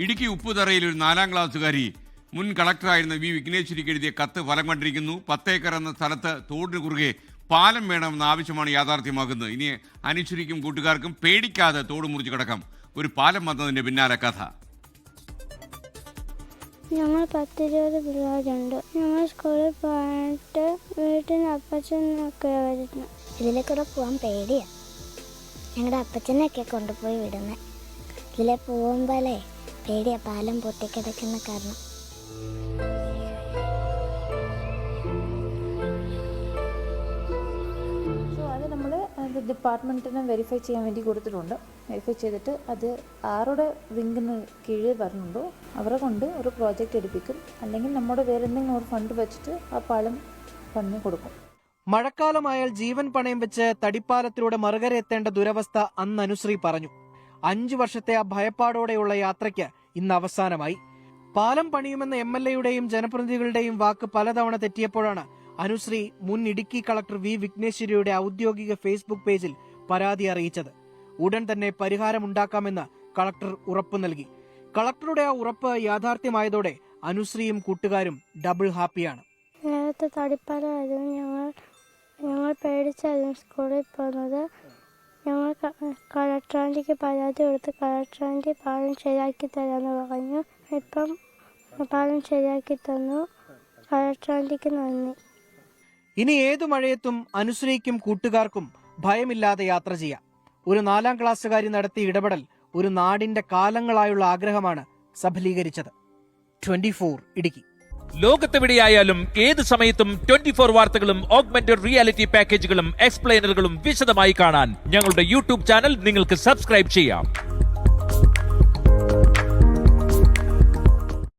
ഇടുക്കി ഉപ്പുതറയിൽ ഒരു 4ാം ക്ലാസ്സുകാരി മുൻ കളക്ടറായിരുന്ന വി വിഘ്നേശ്വരിക്ക് എഴുതിയ കത്ത് ഫലം കണ്ടിരിക്കുന്നു. 10 ഏക്കർ എന്ന സ്ഥലത്ത് തോടിന് കുറുകെ പാലം വേണമെന്ന ആവശ്യമാണ് യാഥാർത്ഥ്യമാകുന്നത്. ഇനി അനീശ്വരിക്കും കൂട്ടുകാർക്കും പേടിക്കാതെ തോട് മുറിച്ച് കിടക്കാം. ഒരു പാലം വന്നതിന്റെ പിന്നാലെ കഥ. ഞങ്ങൾ 10-20 പിള്ളേരുണ്ട്. ഞങ്ങൾ സ്കൂളിൽ പോയിട്ട് വീട്ടിൽ നിന്ന് അപ്പച്ചനൊക്കെ വരുന്നു. ഇതിലെ കൂടെ പോകാൻ പേടിയാണ്. ഞങ്ങളുടെ അപ്പച്ചനെയൊക്കെ കൊണ്ടുപോയി വിടുന്നത്. ഇതിലെ പോകുമ്പോഴേ പേടിയാ, പാലം പൊട്ടിക്കിടക്കുന്ന കാരണം. അത് നമ്മൾ ഡിപ്പാർട്ട്മെൻറ്റിന് വെരിഫൈ ചെയ്യാൻ വേണ്ടി കൊടുത്തിട്ടുണ്ട്. വെരിഫൈ ചെയ്തിട്ട് അത് ആരുടെ വിങ്ങിന് കീഴിൽ വരുന്നുണ്ടോ അവരെ കൊണ്ട് ഒരു പ്രോജക്റ്റ് എടുപ്പിക്കും. അല്ലെങ്കിൽ നമ്മുടെ വേറെ എന്തെങ്കിലും ഒരു ഫണ്ട് വെച്ചിട്ട് ആ പാലം പണി കൊടുക്കും. മഴക്കാലമായാൽ ജീവൻ പണയം വെച്ച് തടിപ്പാലത്തിലൂടെ മറുകര എത്തേണ്ട ദുരവസ്ഥ അന്ന് അനുശ്രീ പറഞ്ഞു. 5 വർഷത്തെ ആ ഭയപ്പാടോടെയുള്ള യാത്രയ്ക്ക് ഇന്ന് അവസാനമായി. പാലം പണിയുമെന്ന MLAയുടെയും ജനപ്രതിനിധികളുടെയും വാക്ക് പലതവണ തെറ്റിയപ്പോഴാണ് അനുശ്രീ മുൻ ഇടുക്കി കളക്ടർ വി വിഘ്നേശ്വരിയുടെ ഔദ്യോഗിക ഫേസ്ബുക്ക് പേജിൽ പരാതി അറിയിച്ചത്. ഉടൻ തന്നെ പരിഹാരമുണ്ടാക്കാമെന്ന് കളക്ടർ ഉറപ്പു നൽകി. കളക്ടറുടെ ആ ഉറപ്പ് യാഥാർത്ഥ്യമായതോടെ അനുശ്രീയും കൂട്ടുകാരും ഡബിൾ ഹാപ്പിയാണ്. നേരത്തെ തടിപ്പാലമായിരുന്നു. ഞങ്ങൾ പേടിച്ചായിരുന്നു സ്കൂളിൽ പോകുന്നത്. ഞങ്ങൾ കളക്ടറാൻറ്റിക്ക് പരാതി കൊടുത്ത് കളക്ടറാൻറ്റി പാലം ശരിയാക്കി തരാമെന്ന് പറഞ്ഞു. ഇപ്പം പാലം ശരിയാക്കി തന്നു. കളക്ടറാൻറ്റിക്ക് നന്ദി. ഇനി ഏതു മഴയത്തും അനുശ്രീക്കും കൂട്ടുകാർക്കും ഭയമില്ലാതെ യാത്ര ചെയ്യാം. ഒരു 4ാം ക്ലാസ്സുകാരി നടത്തിയ ഇടപെടൽ ഒരു നാടിന്റെ കാലങ്ങളായുള്ള ആഗ്രഹമാണ് സഫലീകരിച്ചത്. 24 ഇടുക്കി. ലോകത്തെവിടെയായാലും ഏത് സമയത്തും 24 വാർത്തകളും ഓഗ്മെന്റഡ് റിയാലിറ്റി പാക്കേജുകളും എക്സ്പ്ലെയിനറുകളും വിശദമായി കാണാൻ ഞങ്ങളുടെ യൂട്യൂബ് ചാനൽ നിങ്ങൾക്ക് സബ്സ്ക്രൈബ് ചെയ്യാം.